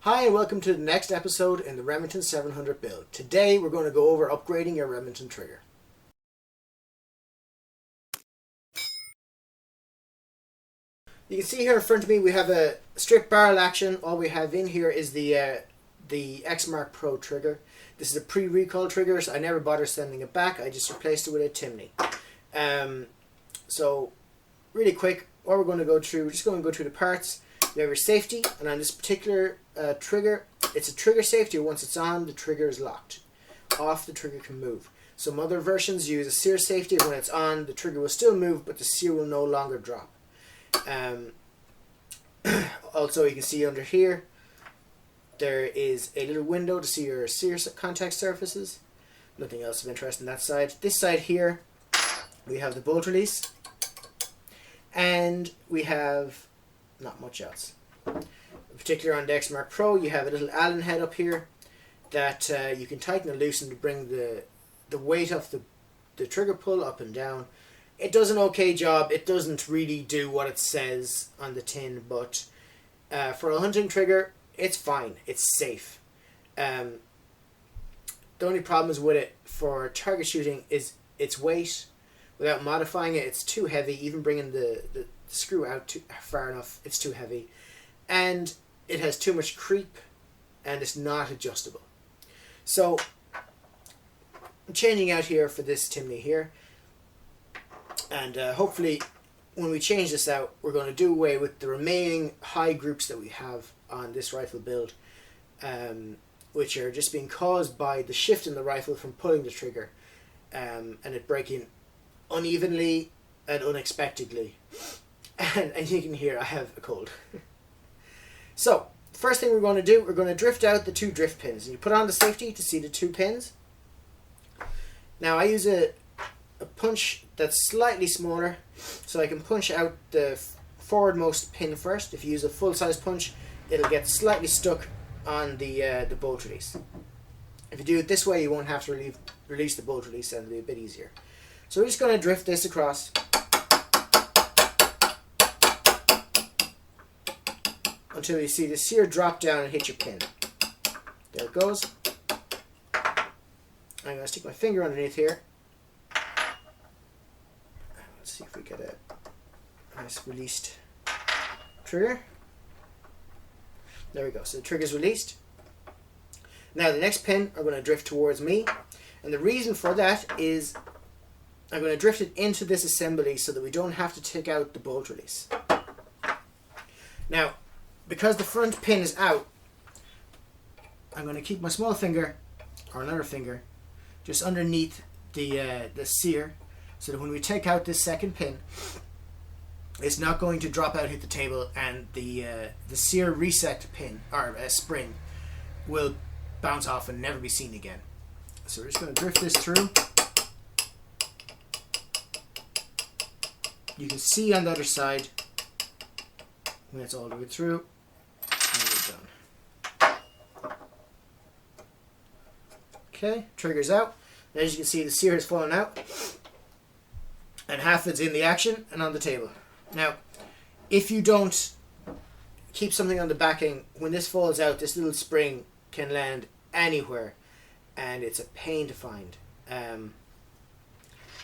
Hi and welcome to the next episode in the Remington 700 build. Today we're going to go over upgrading your Remington trigger. You can see here in front of me we have a strip barrel action. All we have in here is the MRAD Pro trigger. This is a pre-recall trigger, so I never bothered sending it back. I just replaced it with a Timney. So really quick, what we're going to go through, we're just going to go through the parts. You have your safety, and on this particular trigger, it's a trigger safety. Once it's on, the trigger is locked. Off, the trigger can move. Some other versions use a sear safety. When it's on, the trigger will still move, but the sear will no longer drop. Also, you can see under here, there is a little window to see your sear contact surfaces. Nothing else of interest on that side. This side here, we have the bolt release, and we have not much else. In particular on the MRAD Pro, you have a little Allen head up here that you can tighten and loosen to bring the weight of the trigger pull up and down. It does an okay job. It doesn't really do what it says on the tin, but for a hunting trigger, it's fine. It's safe. The only problems with it for target shooting is its weight. Without modifying it, it's too heavy. Even bringing the screw out far enough, it's too heavy. And it has too much creep, and it's not adjustable. So, I'm changing out here for this Timney here. And hopefully, when we change this out, we're going to do away with the remaining high groups that we have on this rifle build, which are just being caused by the shift in the rifle from pulling the trigger and it breaking unevenly and unexpectedly. And you can hear I have a cold. So, first thing we're going to do, we're going to drift out the two drift pins. And you put on the safety to see the two pins. Now I use a punch that's slightly smaller, so I can punch out the forwardmost pin first. If you use a full-size punch, it'll get slightly stuck on the bolt release. If you do it this way, you won't have to release the bolt release, and it'll be a bit easier. So we're just going to drift this across. Until you see the sear drop down and hit your pin. There it goes. I'm going to stick my finger underneath here. Let's see if we get a nice released trigger. There we go. So the trigger's released. Now the next pin are going to drift towards me. And the reason for that is I'm going to drift it into this assembly so that we don't have to take out the bolt release. Now, because the front pin is out, I'm going to keep my small finger, or another finger, just underneath the sear, so that when we take out this second pin, it's not going to drop out, hit the table, and the sear reset pin, or spring, will bounce off and never be seen again. So we're just going to drift this through. You can see on the other side when it's all the way through. Okay, trigger's out. And as you can see, the sear has fallen out, and half it's in the action and on the table. Now, if you don't keep something on the backing, when this falls out, this little spring can land anywhere, and it's a pain to find.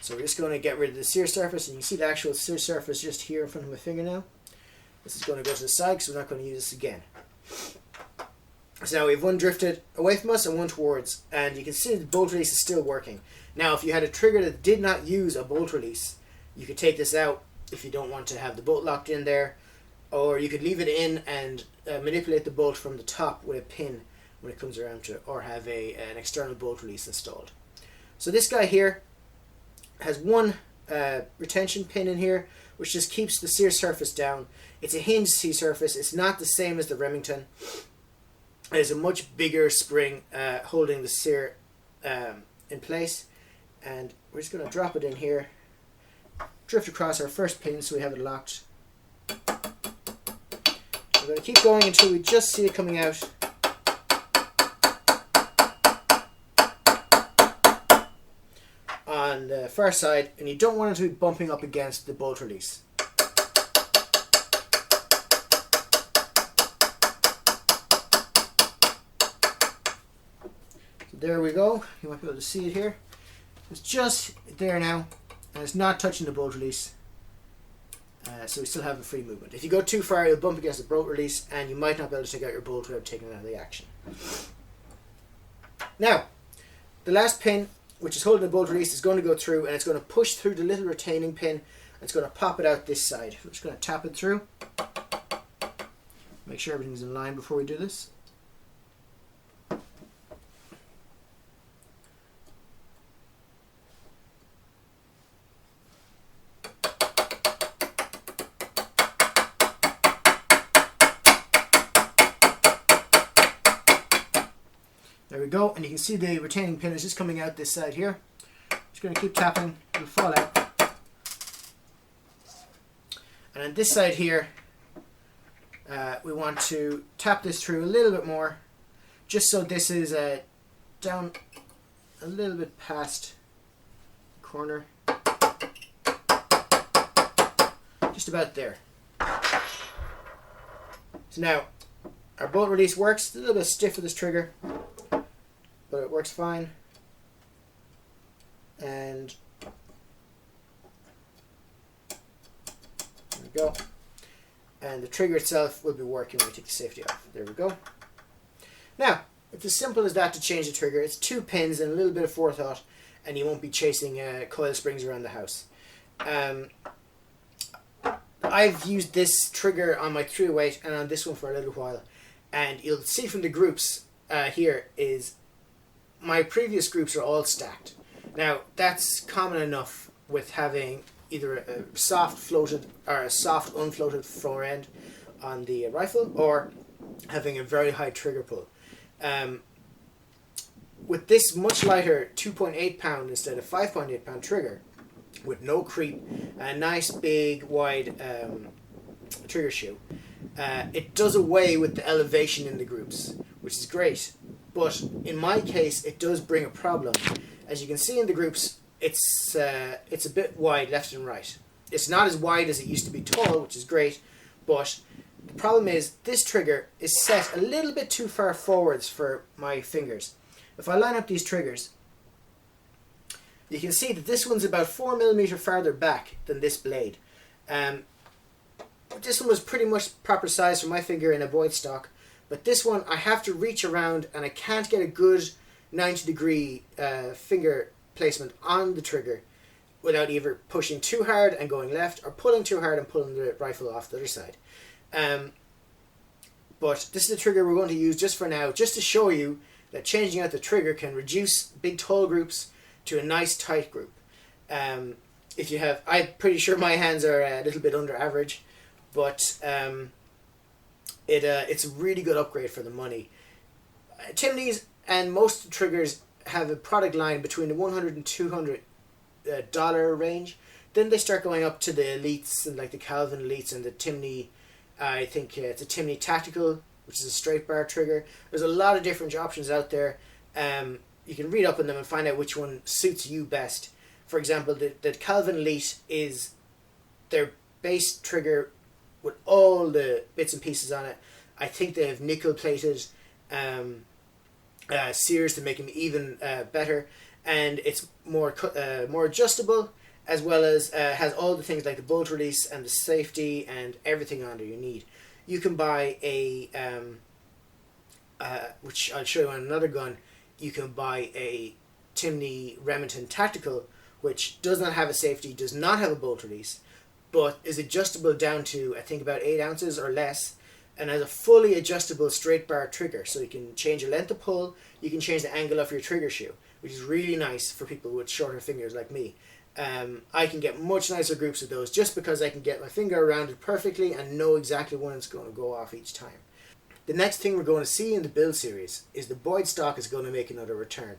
So we're just going to get rid of the sear surface, and you can see the actual sear surface just here in front of my finger now. This is going to go to the side because we're not going to use this again. So now we have one drifted away from us and one towards, and you can see the bolt release is still working. Now if you had a trigger that did not use a bolt release, you could take this out if you don't want to have the bolt locked in there, or you could leave it in and manipulate the bolt from the top with a pin when it comes around to it, or have an external bolt release installed. So this guy here has one retention pin in here, which just keeps the sear surface down. It's a hinged sear surface. It's not the same as the Remington. There's a much bigger spring holding the sear in place, and we're just going to drop it in here, drift across our first pin so we have it locked. We're going to keep going until we just see it coming out. On the far side, and you don't want it to be bumping up against the bolt release. There we go. You might be able to see it here. It's just there now, and it's not touching the bolt release. So we still have a free movement. If you go too far, you'll bump against the bolt release, and you might not be able to take out your bolt without taking it out of the action. Now, the last pin, which is holding the bolt release, is going to go through, and it's going to push through the little retaining pin, and it's going to pop it out this side. We're just going to tap it through. Make sure everything's in line before we do this. There we go, and you can see the retaining pin is just coming out this side here. Just going to keep tapping, it'll fall out. And on this side here, we want to tap this through a little bit more, just so this is down a little bit past the corner. Just about there. So now, our bolt release works. It's a little bit stiff with this trigger, but it works fine. And there we go. And the trigger itself will be working when we take the safety off. There we go. Now, it's as simple as that to change the trigger. It's 2 pins and a little bit of forethought, and you won't be chasing coil springs around the house. I've used this trigger on my 308 and on this one for a little while, and you'll see from the groups here is my previous groups are all stacked. Now, that's common enough with having either a soft floated or a soft unfloated fore end on the rifle, or having a very high trigger pull. With this much lighter 2.8 pound instead of 5.8 pound trigger, with no creep, a nice big wide trigger shoe, it does away with the elevation in the groups, which is great. But in my case, it does bring a problem. As you can see in the groups, it's a bit wide left and right. It's not as wide as it used to be tall, which is great, but the problem is this trigger is set a little bit too far forwards for my fingers. If I line up these triggers, you can see that this one's about 4mm farther back than this blade. This one was pretty much proper size for my finger in a Boyd stock, but this one I have to reach around and I can't get a good 90-degree finger placement on the trigger without either pushing too hard and going left, or pulling too hard and pulling the rifle off the other side. But this is the trigger we're going to use just for now, just to show you that changing out the trigger can reduce big tall groups to a nice tight group. If you have, I'm pretty sure my hands are a little bit under average, but it's a really good upgrade for the money. Timney's and most triggers have a product line between the $100 and $200 range. Then they start going up to the Elites, and like the Calvin Elites and the Timney. I think it's a Timney Tactical, which is a straight bar trigger. There's a lot of different options out there. You can read up on them and find out which one suits you best. For example, the Calvin Elite is their base trigger with all the bits and pieces on it. I think they have nickel plated sears to make them even better, and it's more adjustable, as well as has all the things like the bolt release and the safety and everything on there you need. You can buy a which I'll show you on another gun. You can buy a Timney Remington Tactical, which does not have a safety, does not have a bolt release, but is adjustable down to I think about 8 ounces or less, and has a fully adjustable straight bar trigger, so you can change the length of pull, you can change the angle of your trigger shoe, which is really nice for people with shorter fingers like me. I can get much nicer groups of those just because I can get my finger around it perfectly and know exactly when it's going to go off each time. The next thing we're going to see in the build series is the Boyd stock is going to make another return.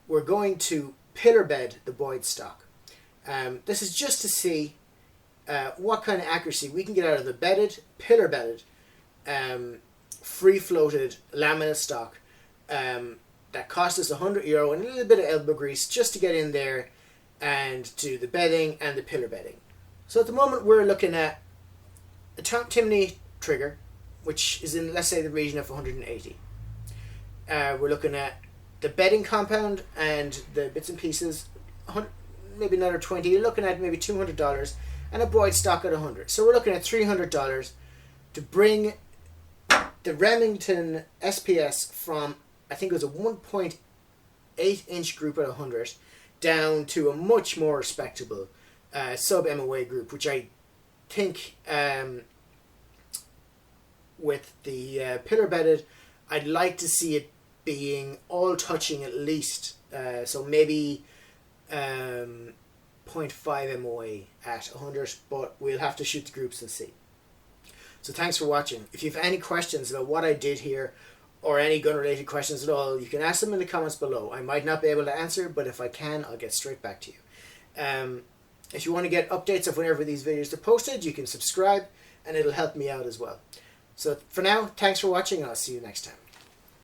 We're going to pillar bed the Boyd stock. This is just to see what kind of accuracy we can get out of a bedded, pillar bedded, free floated laminate stock that cost us €100 and a little bit of elbow grease just to get in there and do the bedding and the pillar bedding. So at the moment we're looking at a Timney trigger, which is in, let's say, the region of 180. We're looking at the bedding compound and the bits and pieces, maybe another 20. You're looking at maybe $200, and a broad stock at 100. So we're looking at $300 to bring the Remington SPS from, I think it was a 1.8-inch group at 100 down to a much more respectable sub MOA group, which I think with the pillar bedded, I'd like to see it being all touching at least. So maybe 0.5 MOA at 100, but we'll have to shoot the groups and see. So thanks for watching. If you have any questions about what I did here, or any gun related questions at all, you can ask them in the comments below. I might not be able to answer, but if I can, I'll get straight back to you. If you want to get updates of whenever these videos are posted, you can subscribe, and it'll help me out as well. So for now, thanks for watching, and I'll see you next time.